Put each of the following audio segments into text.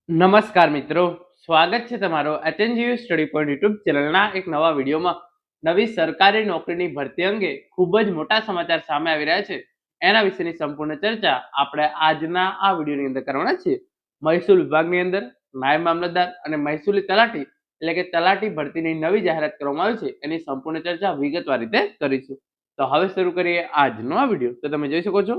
નમસ્કાર મિત્રો, સ્વાગત છે તમારો એચએનજીયુ સ્ટડી પોઈન્ટ યુટ્યુબ ચેનલના એક નવા વિડીયોમાં. નવી સરકારી નોકરીની ભરતી અંગે ખૂબ જ મોટા સમાચાર સામે આવી રહ્યા છે. એના વિશેની સંપૂર્ણ ચર્ચા આપણે આજના આ વિડીયોની અંદર કરવાના છીએ. મહેસૂલ વિભાગની અંદર નાયબ મામલતદાર અને મહેસૂલી તલાટી એટલે કે તલાટી ભરતીની નવી જાહેરાત કરવામાં આવી છે. એની સંપૂર્ણ ચર્ચા વિગતવાર રીતે કરીશું. તો હવે શરૂ કરીએ આજનો આ વિડીયો. તો તમે જોઈ શકો છો,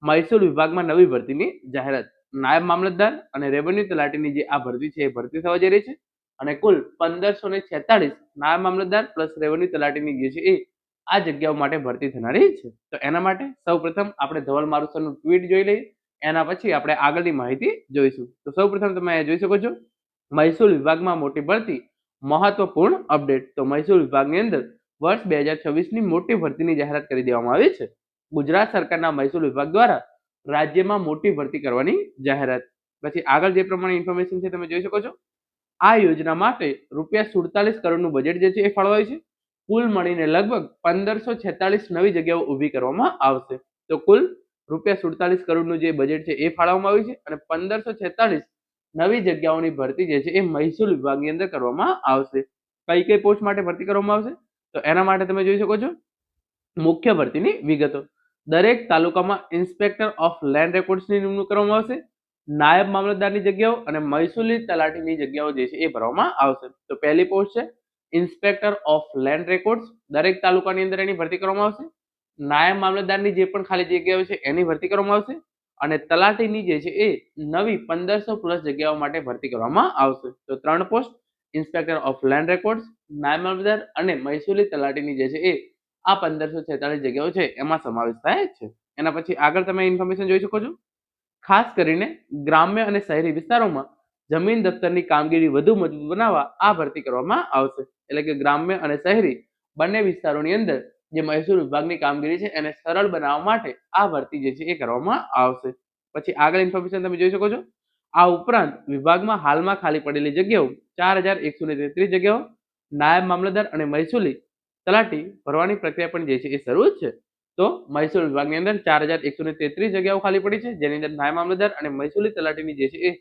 મહેસૂલ વિભાગમાં નવી ભરતીની જાહેરાત. નાયબ મામલતદાર અને રેવન્યુ તલાટીની જે આ ભરતી છે એ ભરતી થવા જઈ રહી છે અને કુલ 1546 નાયબ મામલતદાર પ્લસ રેવન્યુ તલાટીની જે છે એ આ જગ્યાઓ માટે ભરતી થનારી છે. તો એના માટે સૌપ્રથમ આપણે ધવલ મારુસરનું ટ્વીટ જોઈ લઈએ, એના પછી આપણે આગળની માહિતી જોઈશું. તો સૌપ્રથમ તમે જોઈ શકો છો, મહેસૂલ વિભાગમાં મોટી ભરતી, મહત્વપૂર્ણ અપડેટ. તો મહેસૂલ વિભાગની અંદર વર્ષ 2026ની મોટી ભરતીની જાહેરાત કરી દેવામાં આવી છે. ગુજરાત સરકારના મહેસૂલ વિભાગ દ્વારા રાજ્યમાં મોટી ભરતી કરવાની જાહેરાત. પછી આગળ જે પ્રમાણે ઇન્ફોર્મેશન છે તમે જોઈ શકો છો, આ યોજના માટે ₹47 કરોડનું બજેટ જે છે એ ફાળવાયું છે. કુલ મળીને લગભગ 1546 નવી જગ્યાઓ ઊભી કરવામાં આવશે. તો કુલ ₹47 કરોડનું જે બજેટ છે એ ફાળવવામાં આવ્યું છે અને 1546 નવી જગ્યાઓની ભરતી જે છે એ મહેસૂલ વિભાગની અંદર કરવામાં આવશે. કઈ કઈ પોસ્ટ માટે ભરતી કરવામાં આવશે તો એના માટે તમે જોઈ શકો છો, મુખ્ય ભરતીની વિગતો. દરેક તાલુકામાં ઇન્સ્પેક્ટર ઓફ લેન્ડ રેકોર્ડ્સની નિમણૂક કરવામાં આવશે. નાયબ મામલતદારની જગ્યાઓ અને મહેસૂલી તલાટીની જગ્યાઓ જે છે એ ભરવામાં આવશે. તો પહેલી પોસ્ટ છે ઇન્સ્પેક્ટર ઓફ લેન્ડ રેકોર્ડ્સ. દરેક તાલુકાની અંદર એની ભરતી કરવામાં આવશે. નાયબ મામલતદારની જે પણ ખાલી જગ્યાઓ છે એની ભરતી કરવામાં આવશે અને તલાટીની જે છે એ નવી 1500+ જગ્યાઓ માટે ભરતી કરવામાં આવશે. તો 3 post inspector of land records, નાયબ મામલતદાર અને મહેસૂલી તલાટીની જે છે એ આ 1546 જગ્યાઓ છે એમાં સમાવેશ થાય છે. એના પછી આગળ તમે ઇન્ફોર્મેશન જોઈ શકો છો, ખાસ કરીને ગ્રામ્ય અને શહેરી વિસ્તારોમાં જમીન દફતરની કામગીરી વધુ મજબૂત બનાવવા આ ભરતી કરવામાં આવશે. એટલે કે ગ્રામ્ય અને શહેરી બંને વિસ્તારોની અંદર જે મહેસૂલ વિભાગની કામગીરી છે એને સરળ બનાવવા માટે આ ભરતી જે છે એ કરવામાં આવશે. પછી આગળ ઇન્ફોર્મેશન તમે જોઈ શકો છો, આ ઉપરાંત વિભાગમાં હાલમાં ખાલી પડેલી જગ્યાઓ 4133 જગ્યાઓ નાયબ મામલતદાર અને મહેસૂલી તલાટી ભરવાની પ્રક્રિયા પણ જે છે એ શરૂ છે. તો મહેસૂલ વિભાગની અંદર 4133 જગ્યાઓ ખાલી પડી છે, જેની અંદર નાયબ મામલતદાર અને મહેસૂલી તલાટીની જે છે એ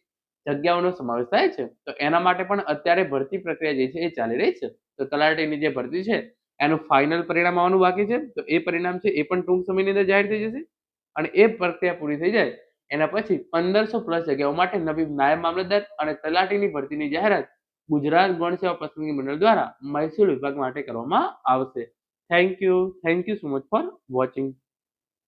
જગ્યાઓનો સમાવેશ થાય છે. તો એના માટે પણ અત્યારે ભરતી પ્રક્રિયા જે છે એ ચાલી રહી છે. તો તલાટીની જે ભરતી છે એનું ફાઇનલ પરિણામ આવવાનું બાકી છે. તો એ પરિણામ છે એ પણ ટૂંક સમયની અંદર જાહેર થઈ જશે અને એ પ્રક્રિયા પૂરી થઈ જાય એના પછી 1500+ જગ્યાઓ માટે નવી નાયબ મામલતદાર અને તલાટીની ભરતીની જાહેરાત ગુજરાત ગૌણ સેવા પસંદગી મંડળ દ્વારા મહેસૂલ વિભાગ માટે કરવામાં આવશે. Thank you so much for watching.